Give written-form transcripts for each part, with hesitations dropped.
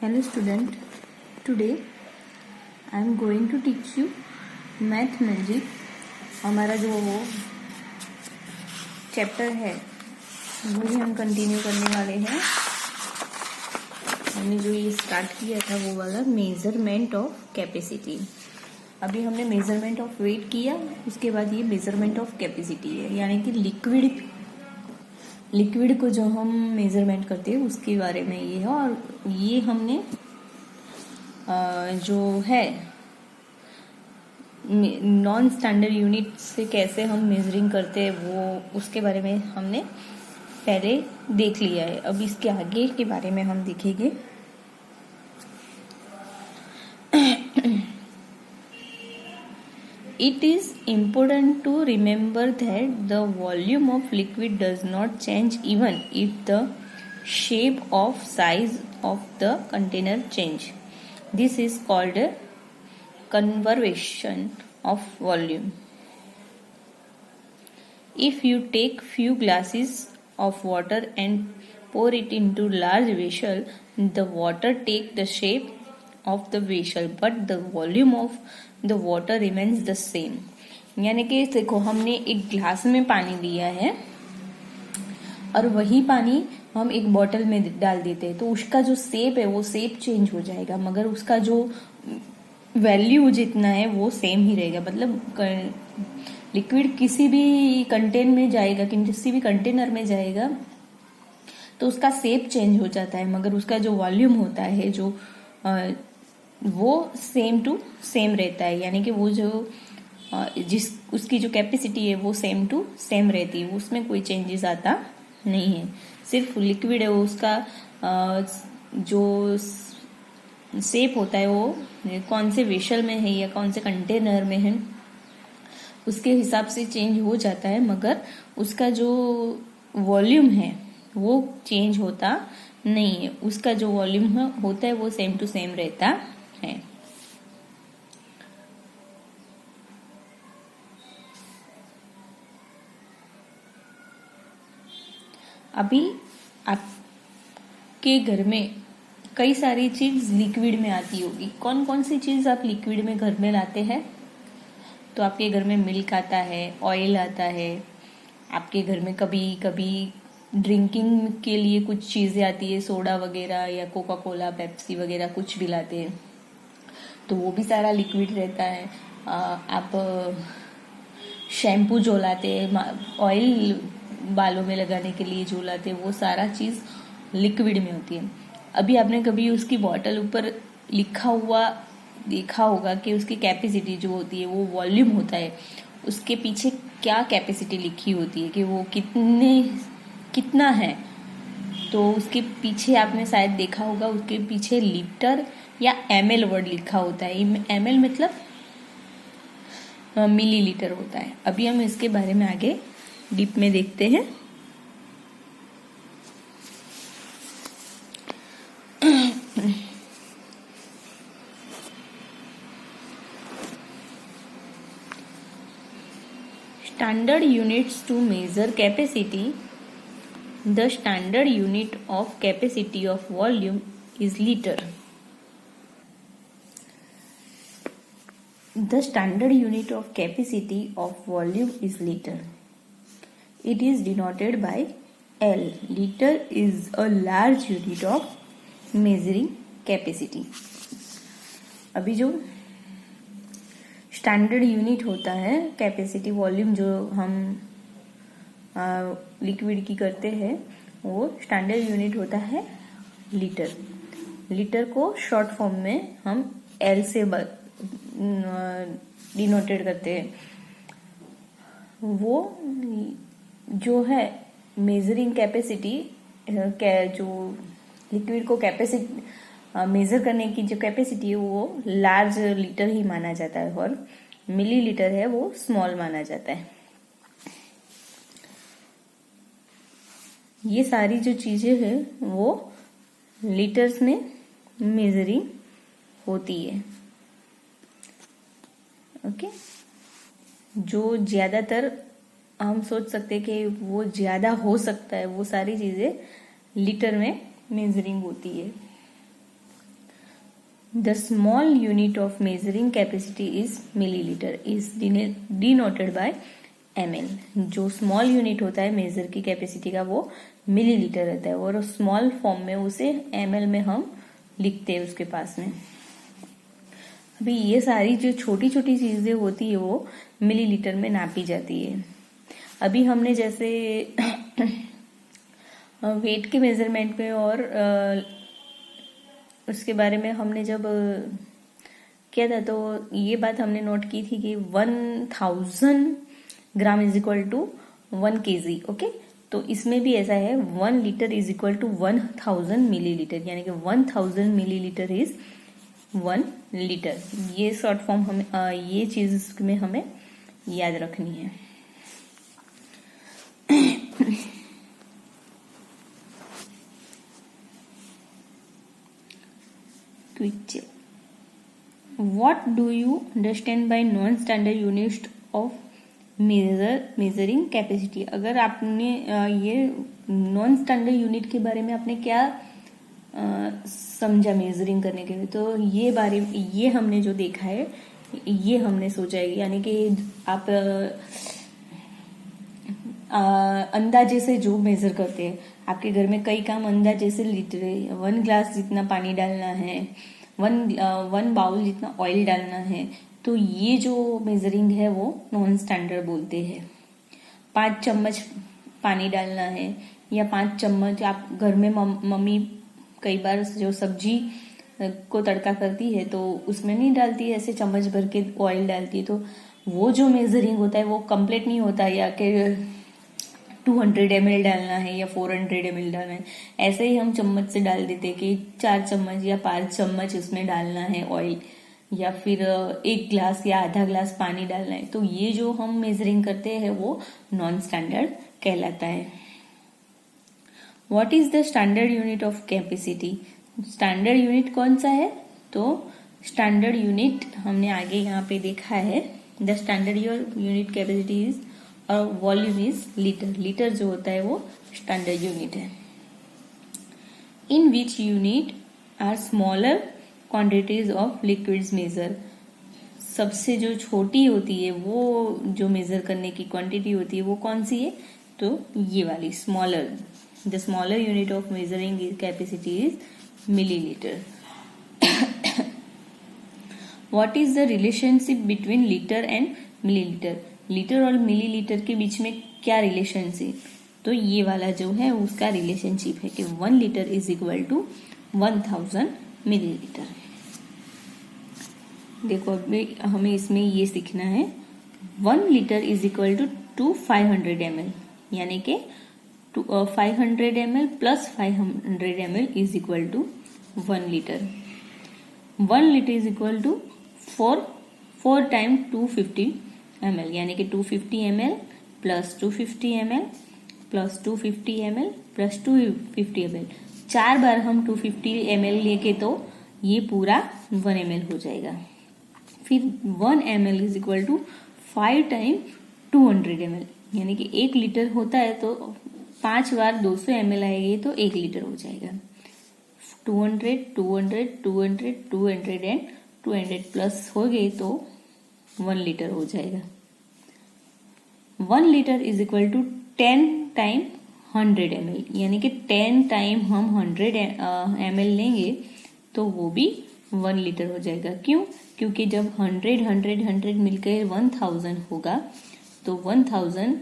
Hello student, today I am going to teach you math magic. हमारा जो वो chapter है वही हम कंटिन्यू करने वाले हैं। हमने जो ये स्टार्ट किया था वो वाला मेजरमेंट ऑफ कैपेसिटी। अभी हमने मेजरमेंट ऑफ वेट किया, उसके बाद ये मेजरमेंट ऑफ कैपेसिटी है, यानी कि लिक्विड को जो हम मेजरमेंट करते हैं उसके बारे में ये है। और ये हमने जो है नॉन स्टैंडर्ड यूनिट से कैसे हम मेजरिंग करते हैं वो उसके बारे में हमने पहले देख लिया है। अब इसके आगे के बारे में हम देखेंगे। It is important to remember that the volume of liquid does not change even if the shape of size of the container change. This is called a conservation of volume. If you take few glasses of water and pour it into large vessel, the water take the shape of the vessel, but the volume of the water remains the same. यानी कि देखो, हमने एक glass में पानी लिया है और वही पानी हम एक बॉटल में डाल देते हैं तो उसका जो शेप है वो शेप चेंज हो जाएगा, मगर उसका जो वैल्यू जितना है वो सेम ही रहेगा। मतलब लिक्विड किसी भी कंटेन में जाएगा, किसी भी कंटेनर में जाएगा तो उसका शेप चेंज हो जाता है, मगर उसका जो वॉल्यूम होता है जो वो सेम टू सेम रहता है। यानी कि वो जो उसकी जो कैपेसिटी है वो सेम टू सेम रहती है, उसमें कोई चेंजेस आता नहीं है। सिर्फ लिक्विड है वो उसका जो शेप होता है वो कौन से वेसल में है या कौन से कंटेनर में है उसके हिसाब से चेंज हो जाता है, मगर उसका जो वॉल्यूम है वो चेंज होता नहीं है। उसका जो वॉल्यूम होता है वो सेम टू सेम रहता है। अभी आपके घर में कई सारी चीज लिक्विड में आती होगी। कौन कौन सी चीज आप लिक्विड में घर में लाते हैं? तो आपके घर में मिल्क आता है, ऑयल आता है, आपके घर में कभी कभी ड्रिंकिंग के लिए कुछ चीजें आती है, सोडा वगैरह या कोका कोला, पेप्सी वगैरह कुछ भी लाते हैं तो वो भी सारा लिक्विड रहता है। आप शैम्पू जो लाते हैं, ऑयल बालों में लगाने के लिए जो लाते हैं वो सारा चीज लिक्विड में होती है। अभी आपने कभी उसकी बॉटल ऊपर लिखा हुआ देखा होगा कि उसकी कैपेसिटी जो होती है वो वॉल्यूम होता है, उसके पीछे क्या कैपेसिटी लिखी होती है कि वो कितना है। तो उसके पीछे आपने शायद देखा होगा, उसके पीछे लीटर या ml वर्ड लिखा होता है। ml मतलब मिलीलीटर होता है। अभी हम इसके बारे में आगे डीप में देखते हैं। Standard units to measure capacity. The standard unit of capacity of volume is liter. The standard unit of capacity of volume is liter. It is denoted by L. Liter is a large unit of measuring capacity. अभी जो standard unit होता है capacity volume जो हम liquid की करते हैं वो स्टैंडर्ड यूनिट होता है लीटर। लीटर को शॉर्ट फॉर्म में हम एल से डिनोटेड करते हैं। वो जो है मेजरिंग कैपेसिटी, जो लिक्विड को कैपेसिटी मेजर करने की जो कैपेसिटी है वो लार्ज लीटर ही माना जाता है और मिली लीटर है वो स्मॉल माना जाता है। ये सारी जो चीजें हैं वो लीटर्स में मेजरिंग होती है। ओके, जो ज्यादातर हम सोच सकते हैं कि वो ज्यादा हो सकता है वो सारी चीजें लीटर में मेजरिंग होती है। The small unit of measuring capacity is millilitre, is denoted by ml। जो स्मॉल यूनिट होता है मेजर की कैपेसिटी का वो मिलीलीटर रहता है, और स्मॉल फॉर्म में उसे ml में हम लिखते हैं उसके पास में। अभी ये सारी जो छोटी छोटी चीजें होती है वो मिलीलीटर में नापी जाती है। अभी हमने जैसे वेट के मेजरमेंट में और उसके बारे में हमने जब किया था तो ये बात हमने नोट की थी कि 1000 gram is equal to 1 kg। Okay, तो इसमें भी ऐसा है 1 litre is equal to 1000 millilitre, यानी कि 1000 मिलीलीटर इज 1 लीटर। ये शॉर्ट फॉर्म हमें ये चीज में हमें याद रखनी है। Quick check, what do you understand by non standard unit of measuring capacity. अगर आपने ये नॉन स्टैंडर्ड यूनिट के बारे में आपने क्या समझा मेजरिंग करने के लिए, तो ये हमने जो देखा है ये हमने सोचा है, यानी कि आप अंदाजे से जो मेजर करते हैं, आपके घर में कई काम अंदाजे से लीटर है, 1 ग्लास जितना पानी डालना है, 1 बाउल जितना ऑयल डालना है, तो ये जो मेजरिंग है वो नॉन स्टैंडर्ड बोलते हैं। 5 चम्मच पानी डालना है, या 5 चम्मच, आप घर में मम्मी कई बार जो सब्जी को तड़का करती है तो उसमें नहीं डालती है, ऐसे चम्मच भर के ऑयल डालती है, तो वो जो मेजरिंग होता है वो कंप्लीट नहीं होता, या कि 200 ml डालना है या 400 ml डालना है, ऐसे ही हम चम्मच से डाल देते कि 4 चम्मच या 5 चम्मच उसमें डालना है ऑयल, या फिर 1 ग्लास या आधा ग्लास पानी डालना है। तो ये जो हम मेजरिंग करते हैं वो नॉन स्टैंडर्ड कहलाता है। What is the standard unit of capacity. Standard unit कौन सा है, तो स्टैंडर्ड यूनिट हमने आगे यहाँ पे देखा है, the standard unit capacity is और वॉल्यूम इज लीटर। लीटर जो होता है वो स्टैंडर्ड यूनिट है। In which unit are smaller quantities of liquids measure. सबसे जो छोटी होती है वो जो मेजर करने की क्वांटिटी होती है वो कौन सी है, तो ये वाली smaller. The smaller unit of measuring capacity is millilitre. What is the relationship between litre and millilitre. Litre और मिलीलीटर के बीच में क्या रिलेशनशिप, तो ये वाला जो है उसका रिलेशनशिप है कि 1 litre is equal to 1000 millilitre. देखो अभी हमें इसमें ये सीखना है, 1 litre is equal to 500 ml, यानी कि 500 ml plus 500 ml is equal to 1 litre. 1 litre is equal to 4 time 250 ml, यानी कि 250 ml plus 250 ml plus 250 ml plus 250 ml। 4 बार हम 250 ml लेके तो ये पूरा 1 ml हो जाएगा। फिर 1 ml is equal to 5 time 200 ml, यानी कि 1 लीटर होता है तो 5 बार 200 ml आएगी तो 1 लीटर हो जाएगा। 200 200 200 200 एंड 200 प्लस हो गए तो 1 लीटर हो जाएगा। 1 litre is equal to 10 time 100 ml, यानी कि 10 टाइम हम 100 ml लेंगे तो वो भी 1 लीटर हो जाएगा। क्यों, क्योंकि जब 100 100 100 मिलकर 1000 होगा तो 1000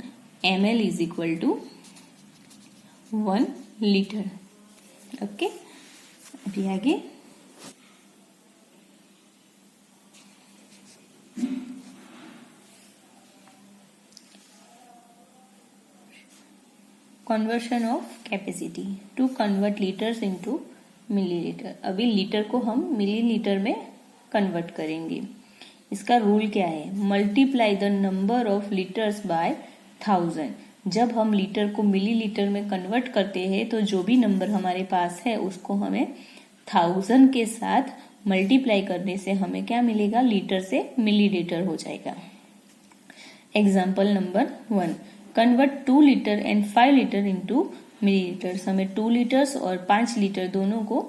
ml is equal to 1 litre. Okay, अभी आगे conversion of capacity to convert litres into millilitre. अभी लीटर को हम मिलीलीटर में कन्वर्ट करेंगे। इसका रूल क्या है, multiply the number of litres by 1000। जब हम लीटर को मिलीलीटर में कन्वर्ट करते हैं तो जो भी नंबर हमारे पास है उसको हमें 1000 के साथ मल्टीप्लाई करने से हमें क्या मिलेगा, लीटर से मिलीलीटर हो जाएगा। Example number 1, convert 2 litre and 5 litre into millilitre. हमें 2 लीटर्स और 5 लीटर दोनों को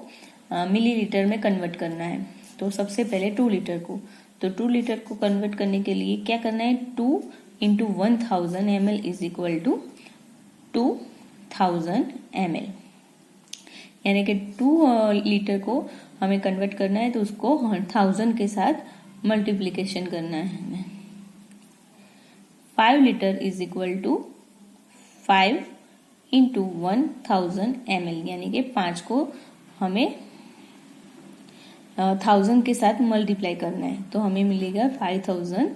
मिलीलीटर में कन्वर्ट करना है। तो सबसे पहले 2 लीटर को, तो 2 लीटर को कन्वर्ट करने के लिए क्या करना है, 2 into 1000 ml is equal to 2000 ml, यानी कि 2 लीटर को हमें कन्वर्ट करना है तो उसको 1000 के साथ मल्टीप्लीकेशन करना है हमें। 5 litre is equal to 5 into 1000 ml, यानी कि 5 को हमें 1000 के साथ मल्टीप्लाई करना है, तो हमें मिलेगा 5000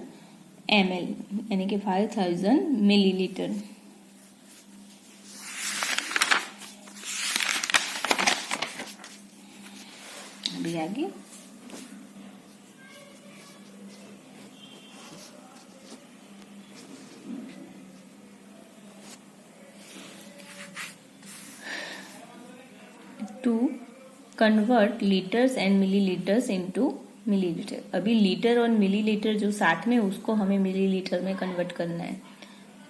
ml, यानी कि 5000 मिलीलीटर। अभी आगे to convert litres and millilitres into millilitre. अभी लीटर और मिलीलीटर जो साथ में, उसको हमें मिलीलीटर में कन्वर्ट करना है,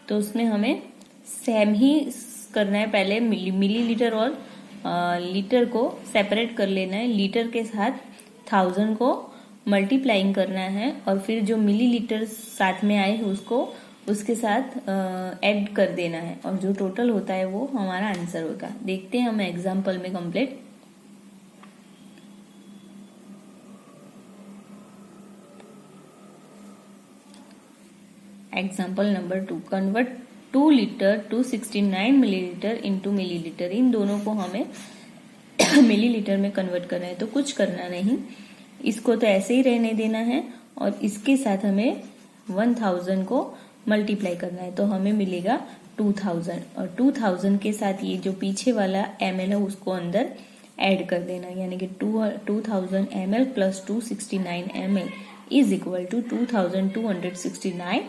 तो उसमें हमें सेम ही करना है। पहले मिलीलीटर और लीटर को सेपरेट कर लेना है, लीटर के साथ 1000 को मल्टीप्लाइंग करना है, और फिर जो मिलीलीटर साथ में आए उसको उसके साथ ऐड कर देना है, और जो टोटल होता है वो हमारा आंसर होगा। देखते हैं हम एग्जाम्पल में complete. Example number 2, convert 2 litre to 69 millilitre into millilitre. इन दोनों को हमें मिलीलीटर में कन्वर्ट करना है, तो कुछ करना नहीं, इसको तो ऐसे ही रहने देना है, और इसके साथ हमें 1000 को मल्टीप्लाई करना है, तो हमें मिलेगा 2000, और 2000 के साथ ये जो पीछे वाला ml है उसको अंदर ऐड कर देना, यानी कि 2000 ml plus 269 ml is equal to 2269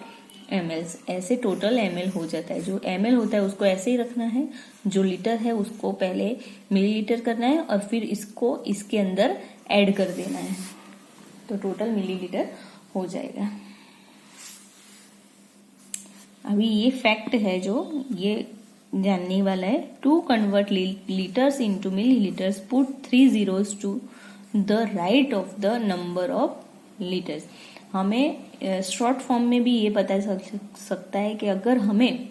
ml। ऐसे टोटल ml हो जाता है। जो ml होता है उसको ऐसे ही रखना है, जो लीटर है उसको पहले मिलीलीटर करना है, और फिर इसको इसके अंदर ऐड कर देना है, तो टोटल मिलीलीटर हो जाएगा। अभी ये फैक्ट है जो ये जानने वाला है। To convert litres into millilitres, put 3 zeros to the right of the number of litres. हमें शॉर्ट फॉर्म में भी ये पता सकता है कि अगर हमें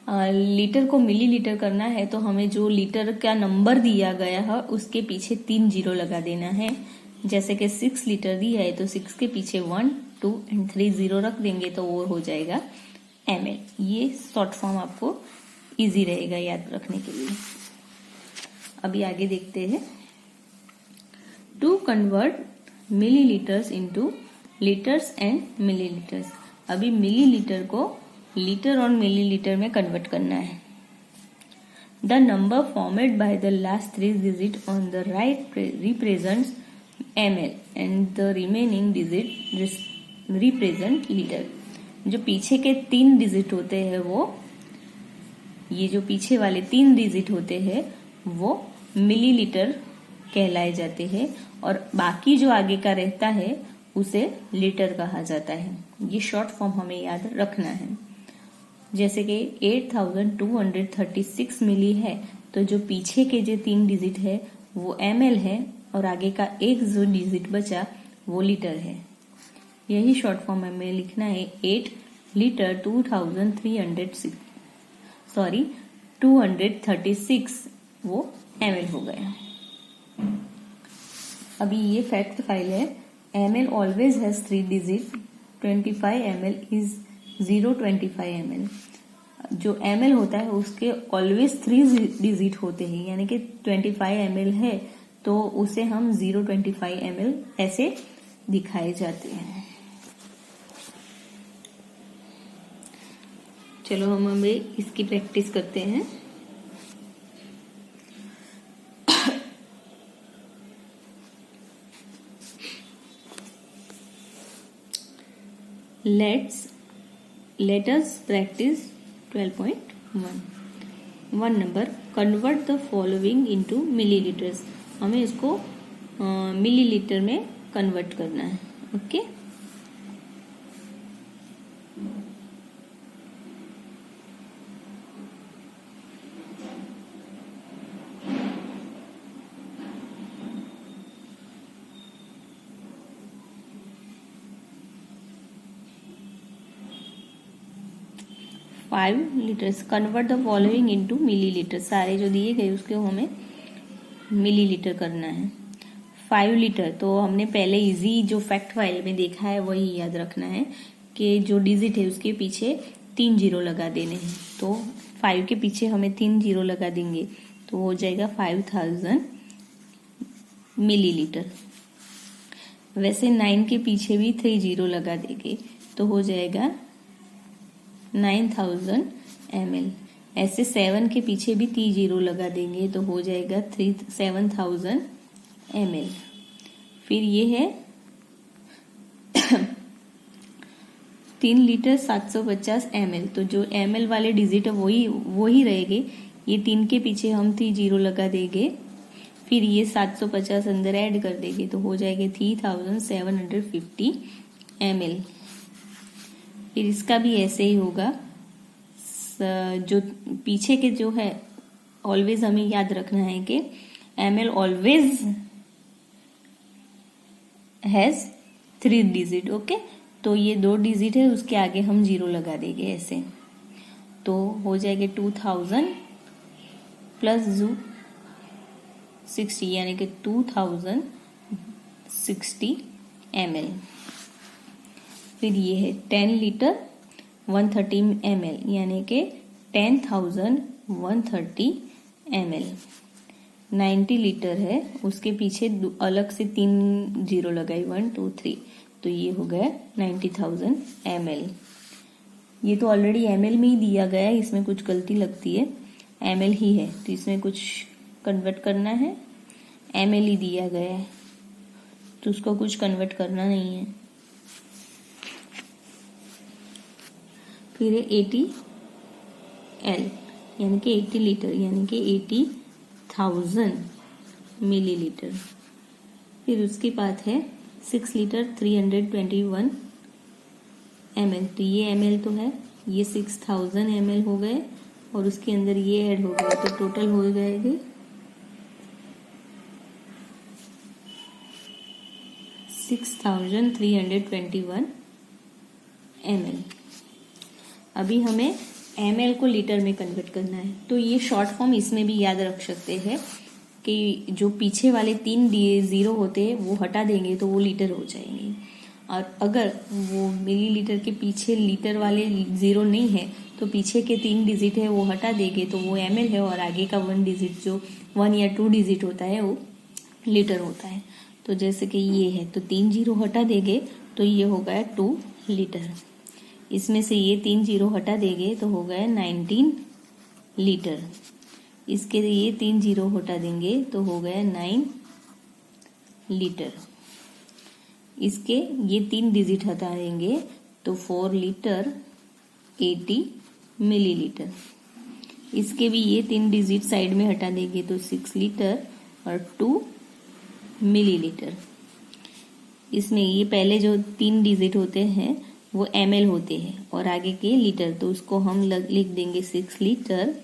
लीटर को मिलीलीटर करना है तो हमें जो लीटर का नंबर दिया गया है उसके पीछे 3 जीरो लगा देना है। जैसे कि 6 लीटर दिया है तो 6 के पीछे 1, 2 एंड 3 जीरो रख देंगे तो वो हो जाएगा ml। ये शॉर्ट फॉर्म आपको इजी रहेगा याद रखने के लिए। अभी आगे देखते हैं। To convert millilitres into litres and millilitres. अभी मिलीलीटर को लीटर और मिलीलीटर में कन्वर्ट करना है। The number formed by the last 3 digit on the right represents ml and the remaining digit represent litre. जो पीछे के 3 डिजिट होते हैं वो, ये जो पीछे वाले 3 डिजिट होते हैं वो मिलीलीटर कहलाए जाते हैं, और बाकी जो आगे का रहता है उसे लीटर कहा जाता है। ये शॉर्ट फॉर्म हमें याद रखना है। जैसे कि 8236 मिली है तो जो पीछे के जो 3 डिजिट है वो ml है, और आगे का एक जो डिजिट बचा वो लीटर है। यही शॉर्ट फॉर्म हमें लिखना है। 8 लीटर 236 वो ml हो गया। अभी ये फैक्ट फाइल है। ml always has 3 digit, 25 ml is 025 ml। जो ml होता है उसके ऑलवेज 3 डिजिट होते हैं, यानी कि 25 ml है तो उसे हम 025 ml ऐसे दिखाए जाते हैं। चलो हम अभी इसकी प्रैक्टिस करते हैं। let us practice 12.1। 1 number, convert the following into millilitres. हमें इसको मिलीलीटर में कन्वर्ट करना है। Okay, 5 litres. Convert the following into millilitre. सारे जो दिए गए उसको हमें मिलीलीटर करना है। 5 लीटर तो हमने पहले इजी जो फैक्ट फाइल में देखा है वही याद रखना है कि जो डिजिट है उसके पीछे 3 जीरो लगा देने हैं। तो 5 के पीछे हमें 3 जीरो लगा देंगे तो हो जाएगा 5000 मिलीलीटर। वैसे 9 के पीछे भी 3 जीरो लगा देंगे तो हो जाएगा 9000 ml। ऐसे 7 के पीछे भी 3 जीरो लगा देंगे तो हो जाएगा 7000 ml। फिर ये है 3 लीटर 750 ml। तो जो ml वाले डिजिट है वही रहेंगे। ये 3 के पीछे हम 3 जीरो लगा देंगे, फिर ये 750 अंदर ऐड कर देंगे तो हो जाएगा 3750 ml। फिर इसका भी ऐसे ही होगा। जो पीछे के जो है ऑलवेज हमें याद रखना है कि ml always has 3 digit. Okay, तो ये 2 डिजिट है उसके आगे हम जीरो लगा देंगे ऐसे तो हो जाएगा 2000 प्लस 60 यानी कि 2060 ml। फिर ये है 10 लीटर 130 ml यानी कि 10130 ml। 90 लीटर है उसके पीछे अलग से 3 जीरो लगाई 1 2 3 तो ये हो गया 90,000 ml। ये तो ऑलरेडी ml में ही दिया गया है, इसमें कुछ गलती लगती है, ml ही है तो इसमें कुछ कन्वर्ट करना है। ml ही दिया गया है तो उसको कुछ कन्वर्ट करना नहीं है। फिर है 80L यानी कि 80 लीटर यानी कि 80,000 मिलीलीटर। फिर उसके बाद है 6 लीटर 321 ml। तो ये ml तो है, ये 6000 ml हो गए और उसके अंदर ये ऐड हो गया तो टोटल हो जाएगा 6321 ml। अभी हमें ml को लीटर में कन्वर्ट करना है तो ये शॉर्ट फॉर्म इसमें भी याद रख सकते हैं कि जो पीछे वाले 3 जीरो होते हैं वो हटा देंगे तो वो लीटर हो जाएंगे। और अगर वो मिलीलीटर के पीछे लीटर वाले जीरो नहीं है तो पीछे के 3 डिजिट है वो हटा देंगे तो वो ml है और आगे का 1 डिजिट जो 1 या 2 डिजिट होता है वो लीटर होता है। तो जैसे कि ये है तो 3 जीरो हटा देंगे तो ये हो गया 2 लीटर। इसमें से ये 3 जीरो हटा देंगे तो हो गया 19 लीटर। इसके ये 3 जीरो हटा देंगे तो हो गया 9 लीटर। इसके ये 3 डिजिट हटा देंगे तो 4 लीटर 80 मिलीलीटर। इसके भी ये 3 डिजिट साइड में हटा देंगे तो 6 लीटर और 2 मिलीलीटर। इसमें ये पहले जो 3 डिजिट होते हैं वो ml होते हैं और आगे के लीटर तो उसको हम लिख देंगे 6 लीटर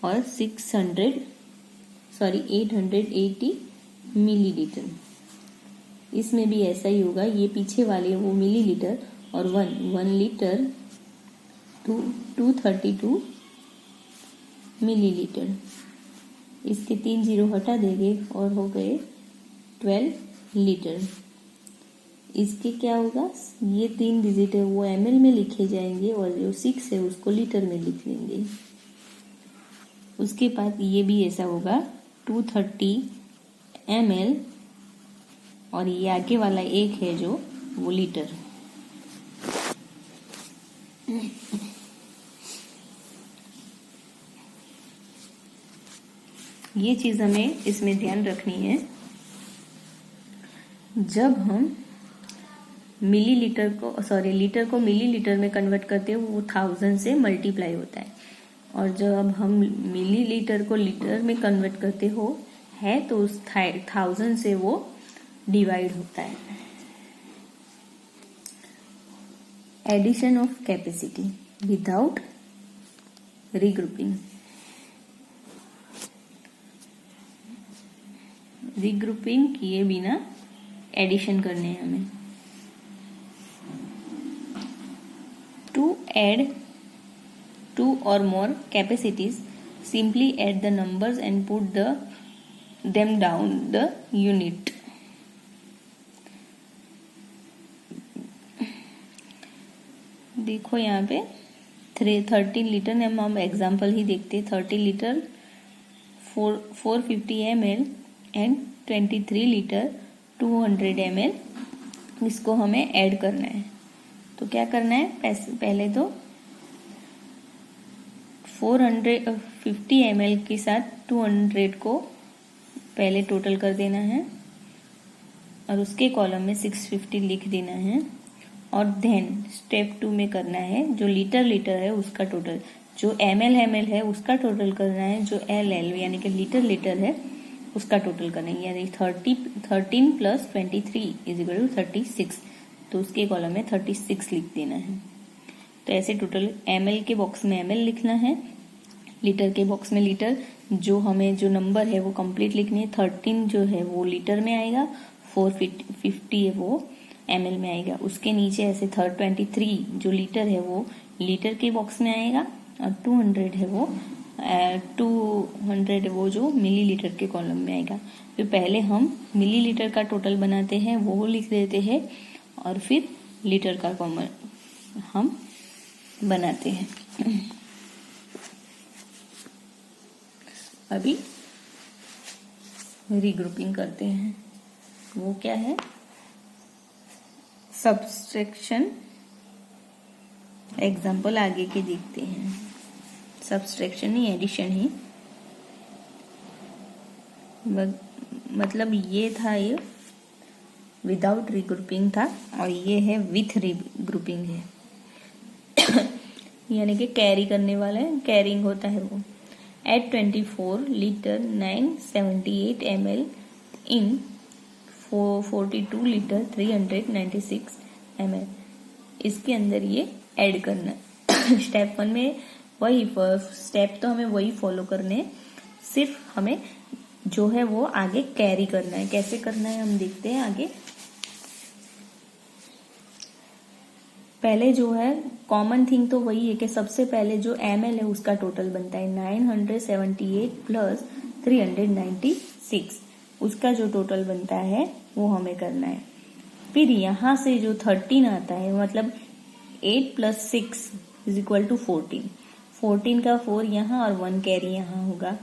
और 880 मिलीलीटर। इसमें भी ऐसा ही होगा, ये पीछे वाले वो मिलीलीटर और 1 लीटर 232 मिलीलीटर। इसके 3 जीरो हटा देंगे और हो गए 12 लीटर। इसके क्या होगा, ये 3 डिजिट है वो ml में लिखे जाएंगे और जो 6 है उसको लीटर में लिख लेंगे। उसके बाद ये भी ऐसा होगा 230 ml और ये आगे वाला एक है जो वो लीटर। ये चीज हमें इसमें ध्यान रखनी है, जब हम लीटर को मिलीलीटर में कन्वर्ट करते हैं वो 1000 से मल्टीप्लाई होता है और जब हम मिलीलीटर को लीटर में कन्वर्ट करते हो है तो उस 1000 से वो डिवाइड होता है। Addition of capacity without regrouping किए बिना एडिशन करने हैं हमें। To add two or more capacities, simply add the numbers and put them down the unit. देखो यहाँ पे 13 लीटर ने हम एग्जाम्पल ही देखते हैं। 30 litre 450 ml and 23 litre 200 ml इसको हमें ऐड करना है। तो क्या करना है, पहले तो 450 ml के साथ 200 को पहले टोटल कर देना है और उसके कॉलम में 650 लिख देना है। और देन स्टेप 2 में करना है जो लीटर है उसका टोटल, जो ml है उसका टोटल करना है, जो LL यानी कि लीटर है उसका टोटल करना है। यानी 13 + 23 = 36, तो उसके कॉलम में 36 लिख देना है। तो ऐसे टोटल ml के बॉक्स में ml लिखना है, लीटर के बॉक्स में लीटर, जो हमें जो नंबर है वो कंप्लीट लिखनी है। 13 जो है वो लीटर में आएगा, 450 है वो ml में आएगा। उसके नीचे ऐसे 23 जो लीटर है वो लीटर के बॉक्स में आएगा और 200 है वो जो मिलीलीटर के कॉलम में आएगा। तो पहले हम मिलीलीटर का टोटल बनाते हैं, वो लिख देते हैं और फिर लीटर का कॉमन हम बनाते हैं। अभी रीग्रुपिंग करते हैं, वो क्या है, सब्सट्रैक्शन। एग्जाम्पल आगे के देखते हैं। सब्सट्रैक्शन नहीं, एडिशन ही, मतलब ये था, ये विदाउट रीग्रुपिंग था और ये है विथ रीग्रुपिंग है। यानी कि कैरी करने वाला है, कैरिंग होता है वो। एट 24 लीटर 978 ml इन 42 लीटर 396 ml, इसके अंदर ये ऐड करना है। स्टेप 1 में वही स्टेप तो हमें वही फॉलो करने, सिर्फ हमें जो है वो आगे कैरी करना है। कैसे करना है हम देखते हैं आगे। पहले जो है कॉमन थिंग तो वही है कि सबसे पहले जो ml है उसका टोटल बनता है 978 + 396, उसका जो टोटल बनता है वो हमें करना है। फिर यहाँ से जो 13 आता है, मतलब 8 + 6 = 14, 14 का 4 यहाँ और 1 कैरी यहाँ होगा।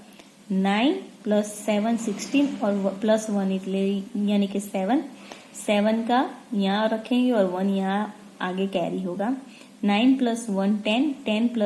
9 + 7 16 और +1 यानी कि 7 का यहाँ रखेंगे और 1 यहाँ आगे कैरी होगा। 9 + 1 10, 10 +